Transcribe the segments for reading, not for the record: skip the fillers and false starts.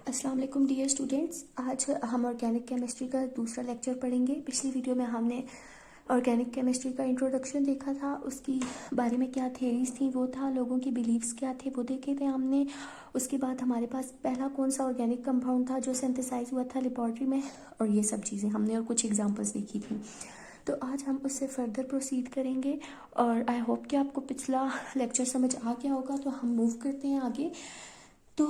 अस्सलाम वालेकुम dear students. आज हम ऑर्गेनिक केमिस्ट्री का दूसरा लेक्चर पढ़ेंगे। पिछली वीडियो में हमने ऑर्गेनिक केमिस्ट्री का इंट्रोडक्शन देखा था, उसकी बारे में क्या थेरीज थी वो था, लोगों के बिलीव्स क्या थे वो देखे थे हमने। उसके बाद हमारे पास पहला कौन सा ऑर्गेनिक कंपाउंड था जो सिंथेसाइज हुआ था लेबॉर्ट्री में, और ये सब चीज़ें हमने और कुछ एग्जांपल्स देखी थी। तो आज हम उससे फर्दर प्रोसीड करेंगे और आई होप कि आपको पिछला लेक्चर समझ आ गया होगा। तो हम मूव करते हैं आगे। तो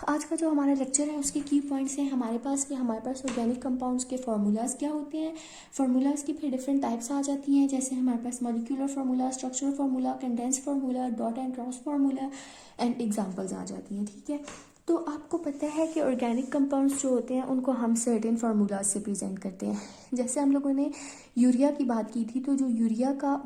आज का जो हमारा लेक्चर है उसके की पॉइंट्स हैं हमारे पास ऑर्गेनिक कंपाउंड्स के फार्मूलाज क्या होते हैं, फार्मूलाज की फिर डिफरेंट टाइप्स आ जाती हैं, जैसे हमारे पास molecular formula, structural formula, condense formula, dot and cross formula and examples आ जाती हैं। ठीक है, तो आपको पता है कि ऑर्गेनिक कंपाउंड्स जो होते हैं उनको हम सर्टेन फार्मूलाज से प्रेजेंट करते हैं। जैसे हम लोगों ने यूरिया की बात की थी, तो जो यूरिया का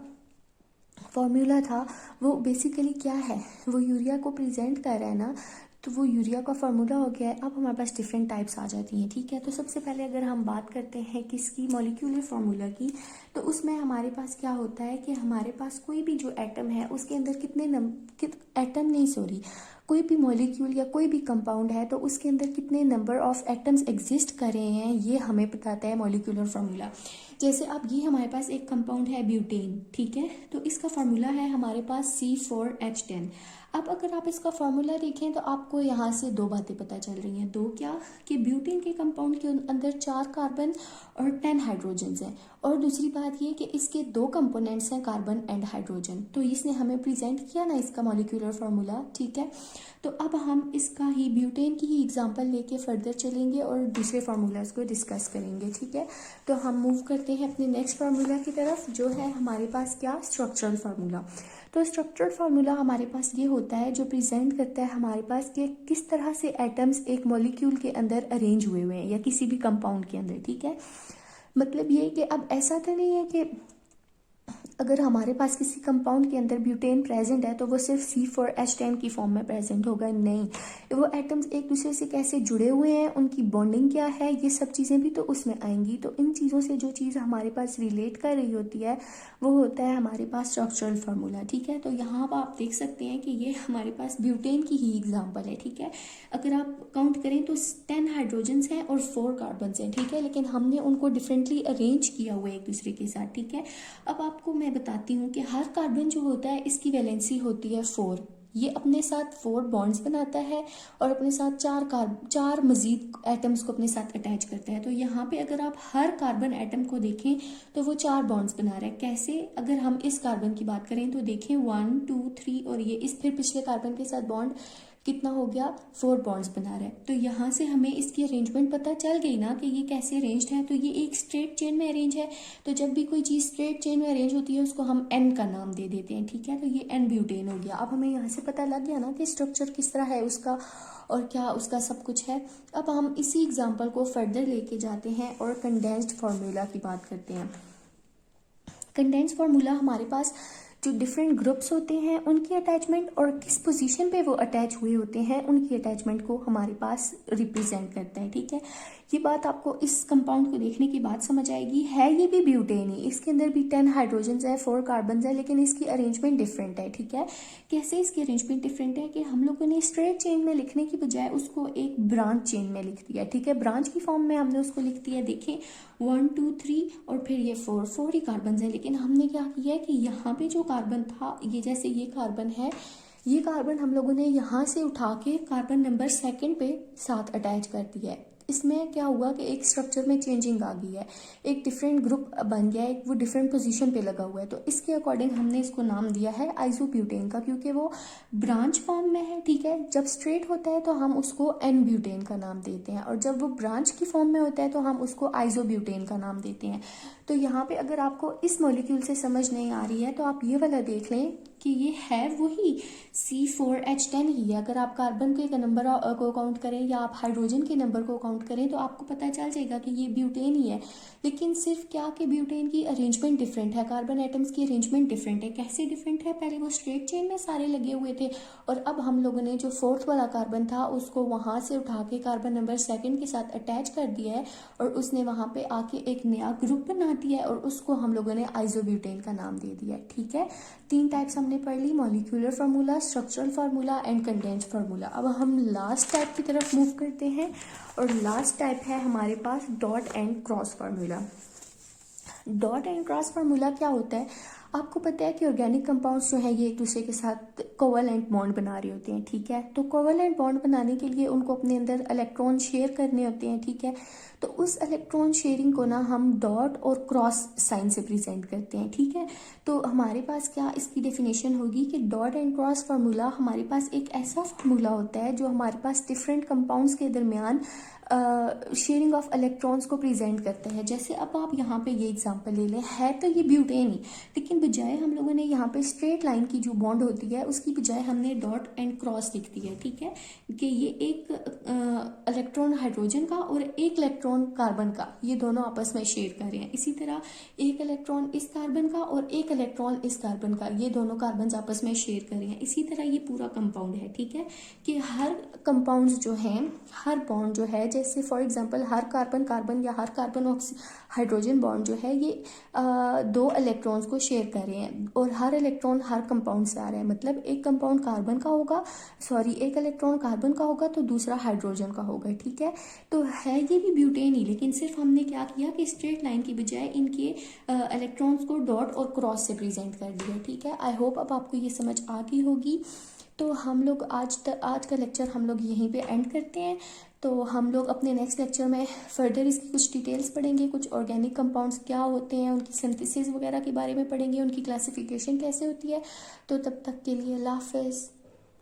फॉर्मूला था वो बेसिकली क्या है, वो यूरिया को प्रेजेंट कर रहा है ना, तो वो यूरिया का फार्मूला हो गया है। अब हमारे पास डिफरेंट टाइप्स आ जाती हैं। ठीक है, तो सबसे पहले अगर हम बात करते हैं किसकी, मॉलिक्यूलर फार्मूला की, तो उसमें हमारे पास क्या होता है कि हमारे पास कोई भी जो एटम है उसके अंदर कोई भी मॉलिक्यूल या कोई भी कंपाउंड है तो उसके अंदर कितने नंबर ऑफ एटम्स एग्जिस्ट कर रहे हैं ये हमें बताता है मॉलिक्यूलर फार्मूला। जैसे अब ये हमारे पास एक कंपाउंड है ब्यूटेन, ठीक है, तो इसका फार्मूला है हमारे पास C4H10। अब अगर आप इसका फार्मूला देखें तो आपको यहाँ से दो बातें पता चल रही हैं। दो क्या, कि ब्यूटेन के कंपाउंड के अंदर 4 कार्बन और 10 हाइड्रोजन हैं, और दूसरी बात ये कि इसके 2 कंपोनेंट्स हैं, कार्बन एंड हाइड्रोजन। तो इसने हमें प्रेजेंट किया ना इसका मॉलिक्यूलर फार्मूला। ठीक है, तो अब हम इसका ही ब्यूटेन की ही एग्जांपल लेके फर्दर चलेंगे और दूसरे फार्मूलाज को डिस्कस करेंगे। ठीक है, तो हम मूव करते हैं अपने नेक्स्ट फार्मूला की तरफ, जो है हमारे पास क्या, स्ट्रक्चरल फार्मूला। तो स्ट्रक्चरल फार्मूला हमारे पास ये होता है जो प्रेजेंट करता है हमारे पास कि किस तरह से एटम्स एक मॉलिक्यूल के अंदर अरेंज हुए हुए हैं या किसी भी कंपाउंड के अंदर। ठीक है, मतलब ये कि अब ऐसा तो नहीं है कि अगर हमारे पास किसी कंपाउंड के अंदर ब्यूटेन प्रेजेंट है तो वो सिर्फ C4H10 की फॉर्म में प्रेजेंट होगा, नहीं, वो एटम्स एक दूसरे से कैसे जुड़े हुए हैं, उनकी बॉन्डिंग क्या है, ये सब चीज़ें भी तो उसमें आएंगी। तो इन चीज़ों से जो चीज़ हमारे पास रिलेट कर रही होती है वो होता है हमारे पास स्ट्रक्चरल फार्मूला। ठीक है, तो यहाँ पर आप देख सकते हैं कि ये हमारे पास ब्यूटेन की ही एग्जाम्पल है। ठीक है, अगर आप काउंट करें तो 10 हाइड्रोजन्स हैं और 4 कार्बन्स हैं। ठीक है, लेकिन हमने उनको डिफरेंटली अरेंज किया हुआ है एक दूसरे के साथ। ठीक है, अब आपको मैं बताती हूँ कि हर कार्बन जो होता है इसकी वैलेंसी होती है 4। ये अपने साथ 4 बॉन्ड्स बनाता है और अपने साथ 4 मजीद एटम्स को अपने साथ अटैच करता है। तो यहाँ पे अगर आप हर कार्बन एटम को देखें तो वो 4 बॉन्ड्स बना रहा है। कैसे, अगर हम इस कार्बन की बात करें तो देखें 1 2 3 और ये इस फिर पिछले कार्बन के साथ बॉन्ड कितना हो गया, 4 बॉन्ड्स बना रहा है। तो यहाँ से हमें इसकी अरेंजमेंट पता चल गई ना कि ये कैसे अरेंज्ड है। तो ये एक स्ट्रेट चेन में अरेंज है, तो जब भी कोई चीज़ स्ट्रेट चेन में अरेंज होती है उसको हम एन का नाम दे देते हैं। ठीक है, तो ये एन ब्यूटेन हो गया। अब हमें यहाँ से पता लग गया ना कि स्ट्रक्चर किस तरह है उसका और क्या उसका सब कुछ है। अब हम इसी एग्जाम्पल को फर्दर लेके जाते हैं और कंडेंस्ड फार्मूला की बात करते हैं। कंडेंस्ड फार्मूला हमारे पास जो डिफरेंट ग्रुप्स होते हैं उनकी अटैचमेंट और किस पोजीशन पे वो अटैच हुए होते हैं उनकी अटैचमेंट को हमारे पास रिप्रेजेंट करते हैं। ठीक है, ये बात आपको इस कंपाउंड को देखने की बात समझ आएगी। है ये भी ब्यूटेन ही, इसके अंदर भी 10 हाइड्रोजन है, 4 कार्बन है, लेकिन इसकी अरेंजमेंट डिफरेंट है। ठीक है, कैसे इसकी अरेंजमेंट डिफरेंट है कि हम लोगों ने स्ट्रेट चेन में लिखने की बजाय उसको एक ब्रांच चेन में लिख दिया। ठीक है, ब्रांच की फॉर्म में हमने उसको लिख दिया। देखें 1 2 3 और फिर ये 4 ही कार्बन है, लेकिन हमने क्या किया है कि यहाँ पे जो कार्बन था, ये जैसे ये कार्बन है, ये कार्बन हम लोगों ने यहाँ से उठा के कार्बन नंबर 2 पे साथ अटैच कर दिया है। इसमें क्या हुआ कि एक स्ट्रक्चर में चेंजिंग आ गई है, एक डिफरेंट ग्रुप बन गया है, एक वो डिफरेंट पोजीशन पे लगा हुआ है। तो इसके अकॉर्डिंग हमने इसको नाम दिया है आइसोब्यूटेन का, क्योंकि वो ब्रांच फॉर्म में है। ठीक है, जब स्ट्रेट होता है तो हम उसको एन ब्यूटेन का नाम देते हैं, और जब वो ब्रांच की फॉर्म में होता है तो हम उसको आइसोब्यूटेन का नाम देते हैं। तो यहाँ पे अगर आपको इस मॉलिक्यूल से समझ नहीं आ रही है तो आप ये वाला देख लें कि ये है वही C4H10 ही है। अगर आप कार्बन के नंबर को काउंट करें या आप हाइड्रोजन के नंबर को काउंट करें तो आपको पता चल जाएगा कि ये ब्यूटेन ही है। लेकिन सिर्फ क्या कि ब्यूटेन की अरेंजमेंट डिफरेंट है, कार्बन एटम्स की अरेंजमेंट डिफरेंट है। कैसे डिफरेंट है, पहले वो स्ट्रेट चेन में सारे लगे हुए थे और अब हम लोगों ने जो 4th वाला कार्बन था उसको वहां से उठा के कार्बन नंबर 2 के साथ अटैच कर दिया है और उसने वहां पे आके एक नया ग्रुप बना आती है और उसको हम लोगों ने आइसोब्यूटेन का नाम दे दिया है। ठीक है, 3 टाइप्स हमने पढ़ ली, molecular formula, structural formula and condensed formula. अब हम लास्ट टाइप की तरफ मूव करते हैं और लास्ट टाइप है हमारे पास dot and cross formula. Dot and cross formula क्या होता है? आपको पता है कि ऑर्गेनिक कंपाउंड्स जो हैं ये एक दूसरे के साथ कोवेलेंट बॉन्ड बना रहे होते हैं। ठीक है, तो कोवेलेंट बॉन्ड बनाने के लिए उनको अपने अंदर इलेक्ट्रॉन शेयर करने होते हैं। ठीक है, तो उस इलेक्ट्रॉन शेयरिंग को ना हम डॉट और क्रॉस साइन से प्रेजेंट करते हैं। ठीक है, तो हमारे पास क्या इसकी डेफिनेशन होगी कि डॉट एंड क्रॉस फार्मूला हमारे पास एक ऐसा फार्मूला होता है जो हमारे पास डिफरेंट कंपाउंड्स के दरमियान शेयरिंग ऑफ इलेक्ट्रॉन्स को प्रेजेंट करते हैं। जैसे अब आप यहाँ पे ये एग्जांपल ले लें, है तो ये ब्यूटेन ही, लेकिन बजाय हम लोगों ने यहाँ पे स्ट्रेट लाइन की जो बॉन्ड होती है उसकी बजाय हमने डॉट एंड क्रॉस लिख दिया है। ठीक है, कि ये एक इलेक्ट्रॉन हाइड्रोजन का और एक इलेक्ट्रॉन कार्बन का, ये दोनों आपस में शेयर कर रहे हैं। इसी तरह एक इलेक्ट्रॉन इस कार्बन का और एक इलेक्ट्रॉन इस कार्बन का, ये दोनों कार्बन आपस में शेयर कर रहे हैं। इसी तरह ये पूरा कंपाउंड है। ठीक है, कि हर कंपाउंड्स जो हैं, हर बॉन्ड जो है, जैसे for example her carbon carbon या हर कार्बन हाइड्रोजन बॉन्ड जो है ये 2 इलेक्ट्रॉन्स को शेयर कर रहे हैं और हर इलेक्ट्रॉन हर कंपाउंड से आ रहा है। मतलब एक कंपाउंड कार्बन का होगा, सॉरी एक इलेक्ट्रॉन कार्बन का होगा तो दूसरा हाइड्रोजन का होगा। ठीक है, तो है ये भी ब्यूटेन ही, लेकिन सिर्फ हमने क्या किया कि स्ट्रेट लाइन की बजाय इनके इलेक्ट्रॉन्स को डॉट और क्रॉस से प्रेजेंट कर दिया। ठीक है, आई होप अब आपको ये समझ आ गई होगी। तो हम लोग आज का लेक्चर हम लोग यहीं पे एंड करते हैं। तो हम लोग अपने नेक्स्ट लेक्चर में फर्दर इसकी कुछ डिटेल्स पढ़ेंगे, कुछ ऑर्गेनिक कंपाउंड्स क्या होते हैं, उनकी सिंथेसिस वगैरह के बारे में पढ़ेंगे, उनकी क्लासिफिकेशन कैसे होती है। तो तब तक के लिए अल्लाह हाफ़िज़।